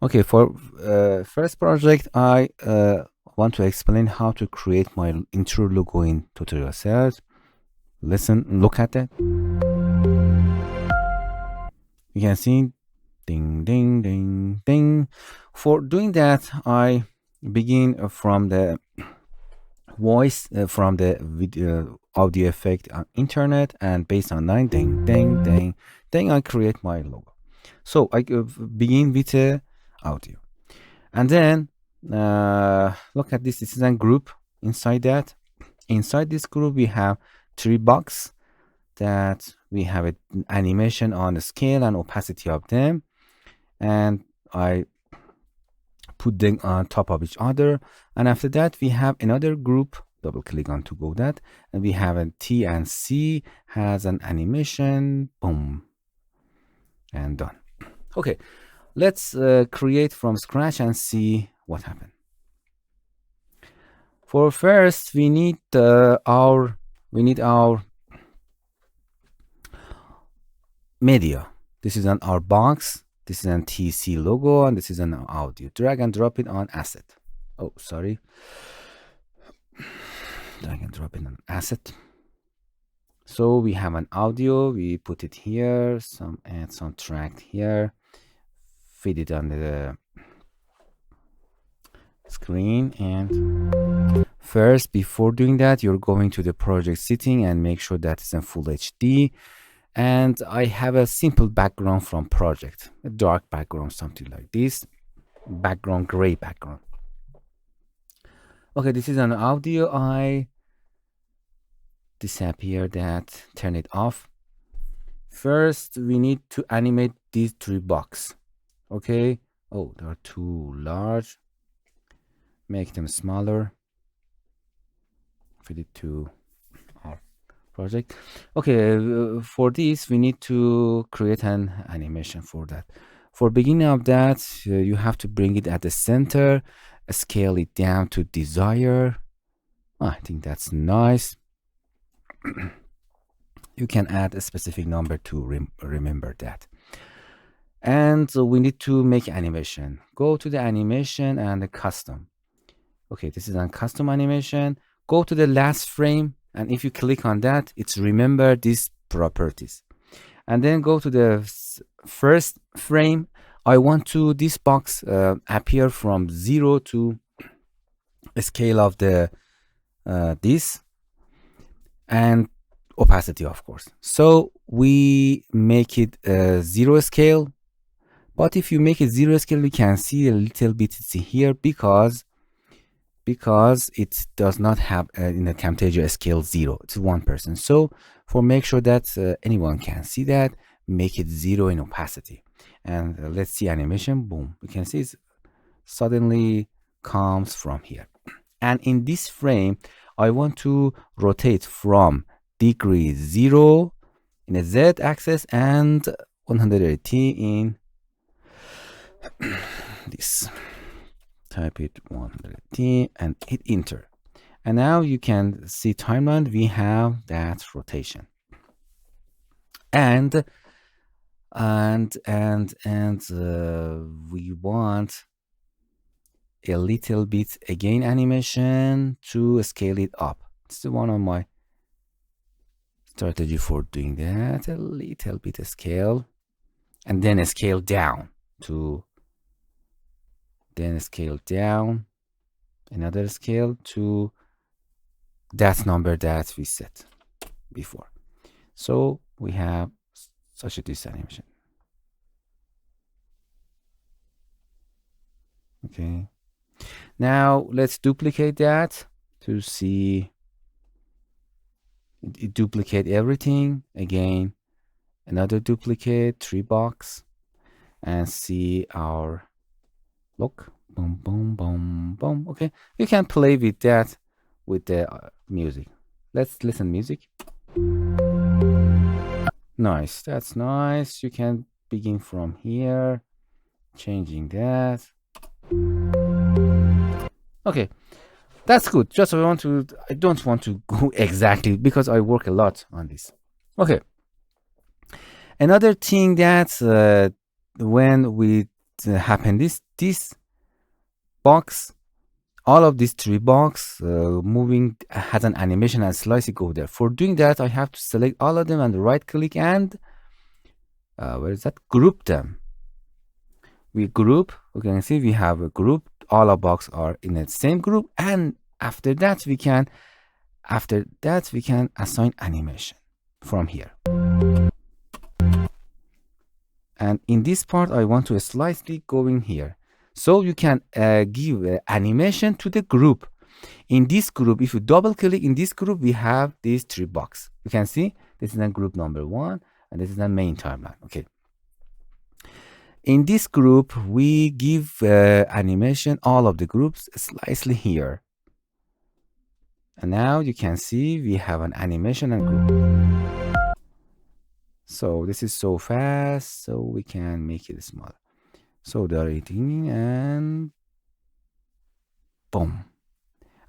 Okay, for first project, I want to explain how to create my intro logo in TutorialCells. Listen, look at that. You can see ding, ding, ding, ding. For doing that, I begin from the voice, from the video audio effect on internet, and based on line ding, ding, ding, then I create my logo. So I begin with audio. And then look at this. This is a group. Inside that, inside this group, we have 3 boxes that we have an animation on the scale and opacity of them. And I put them on top of each other. And after that, we have another group. Double click on to go that. And we have a T and C has an animation. Boom. And done. Okay. Let's create from scratch and see what happened. For first, we need our media. This is on our box. This is an TC logo, and this is an audio. Drag and drop it on asset. Oh, sorry. Drag and drop it on asset. So we have an audio. We put it here. Add some track here. Feed it on the screen. And first, before doing that, you're going to the project setting and make sure that it's in full HD. And I have a simple background from project, a dark background, something like this, background, gray background. Okay, this is an audio. I disappear that, turn it off. First, we need to animate these 3 boxes. Okay. Oh, they are too large. Make them smaller. Fit it to our project. Okay, for this, we need to create an animation for that. For beginning of that, you have to bring it at the center, scale it down to desired. I think that's nice. You can add a specific number to remember that. And we need to make animation. Go to the animation and the custom. Okay, this is a custom animation. Go to the last frame, and if you click on that, it's remember these properties. And then go to the first frame. I want to this box appear from 0 to a scale of the this and opacity, of course. So we make it 0 scale. But if you make it 0 scale, we can see a little bit here because it does not have in the Camtasia scale 0. It's 1%. So for make sure that anyone can see that, make it 0 in opacity. And let's see animation. Boom. You can see it suddenly comes from here. And in this frame, I want to rotate from degree 0 in a Z axis and 180 in this. Type it 180 and hit enter. And now you can see timeline. We have that rotation. And we want a little bit again animation to scale it up. It's one of my strategy for doing that. A little bit of scale, and then a scale down to. Then scale down, another scale to that number that we set before. So we have such a this animation. Okay. Now let's duplicate that to see it duplicate everything. Again, another duplicate, 3 box, and see our look. Boom, boom, boom, boom. Okay, you can play with that with the music. Let's listen music. Nice, that's nice. You can begin from here, changing that. Okay, that's good. Just I don't want to go exactly because I work a lot on this. Okay. Another thing that when we happen? This box, all of these three box moving has an animation and slice it go there. For doing that, I have to select all of them and right click and where is that? Group them. We group. You can see we have a group. All our box are in the same group, and after that we can assign animation from here. And in this part, I want to slightly go in here. So you can give animation to the group. In this group, if you double click in this group, we have these three boxes. You can see this is the group number 1, and this is the main timeline. Okay. In this group, we give animation all of the groups slightly here. And now you can see we have an animation and group. So this is so fast, so we can make it smaller. So they are eating and boom.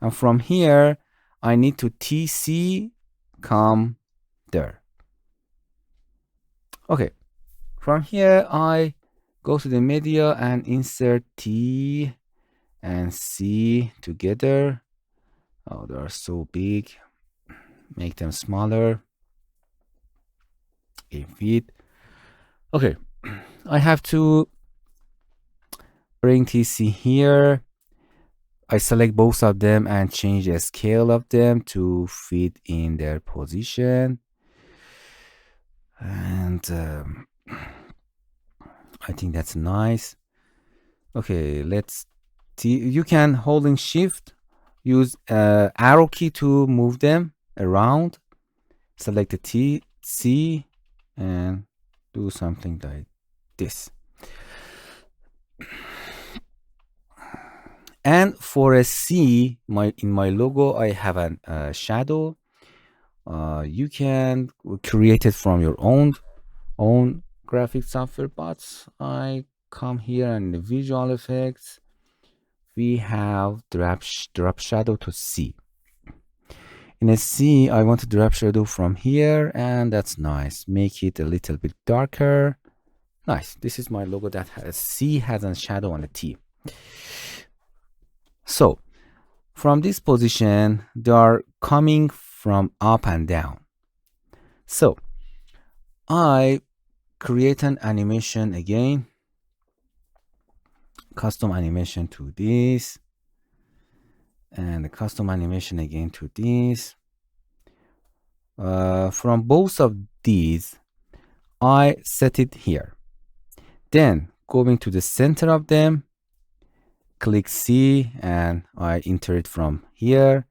And from here, I need to TC come there. Okay. From here, I go to the media and insert T and C together. Oh, they are so big. Make them smaller. 8 feet. Okay. I have to bring TC here. I select both of them and change the scale of them to fit in their position. And I think that's nice. Okay, let's see. You can holding shift, use arrow key to move them around. Select the T, C, and do something like this. And for a C, in my logo, I have a shadow. You can create it from your own graphic software, but I come here and the visual effects. We have drop shadow to C. In a C, I want to drop shadow from here, and that's nice. Make it a little bit darker. Nice. This is my logo that has C has a shadow on the T. So from this position, they are coming from up and down. So I create an animation again, custom animation to this, and the custom animation again to this. From both of these, I set it here. Then going to the center of them, click C and I enter it from here.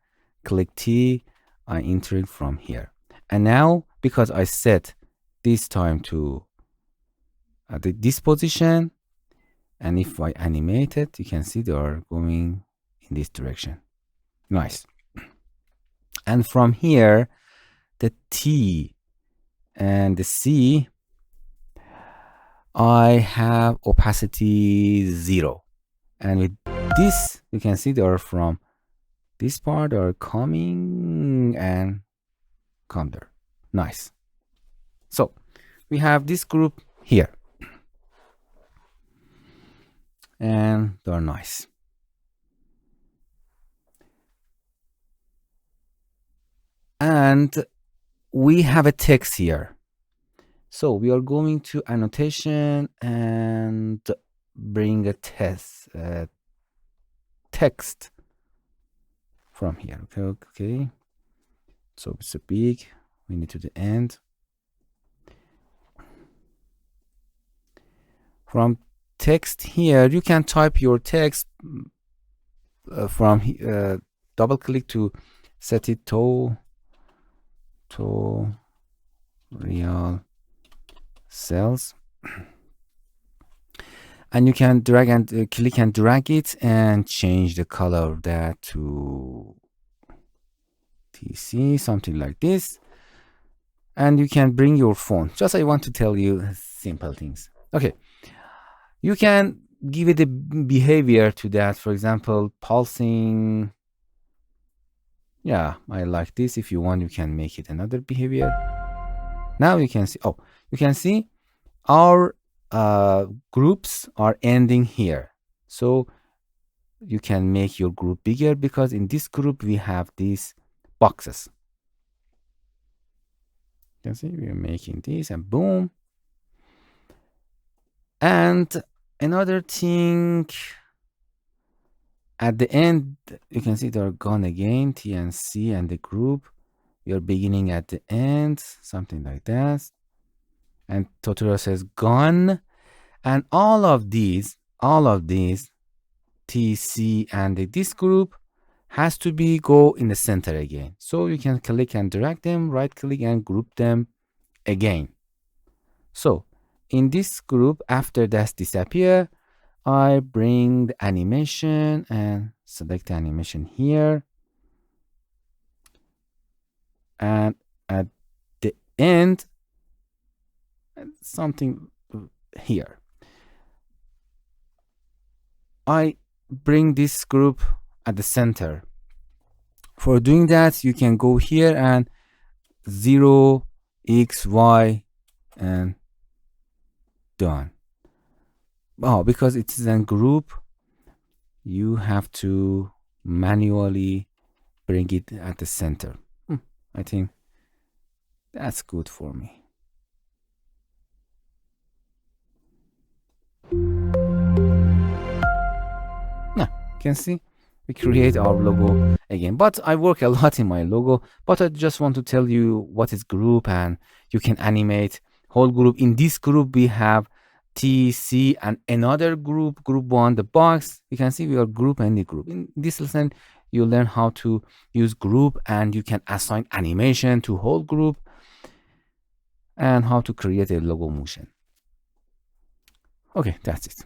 Click T, I enter it from here. And now, because I set this time to this position, and if I animate it, you can see they are going in this direction. Nice. And from here, the T and the C, I have opacity 0. And with this, you can see they are from this part are coming and come there. Nice. So we have this group here. And they're nice. And we have a text here. So we are going to annotation and bring a text from here. Okay. So it's a big. We need to the end. From text here, you can type your text from double click to set it to real cells, and you can drag and click and drag it and change the color of that to TC, something like this. And you can bring your phone. Just I want to tell you simple things. Okay, you can give it a behavior to that. For example, pulsing. Yeah, I like this. If you want, you can make it another behavior. Now you can see, you can see our groups are ending here. So you can make your group bigger because in this group we have these boxes. You can see we are making this and boom. And another thing, at the end, you can see they're gone again, T and C and the group. You're beginning at the end, something like that. And tutorial says gone. And all of these, T, C, and this group has to be go in the center again. So you can click and drag them, right click and group them again. So in this group, after that disappear, I bring the animation and select the animation here. And at the end, something here. I bring this group at the center. For doing that, you can go here and 0, X, Y, and done. Oh, because it is a group, you have to manually bring it at the center. I think that's good for me. Now, you can see we create our logo again. But I work a lot in my logo, but I just want to tell you what is group, and you can animate whole group. In this group, we have T, C, and another group, group 1, the box. You can see we are group and the group. In this lesson, you learn how to use group, and you can assign animation to whole group, and how to create a logo motion. Okay, that's it.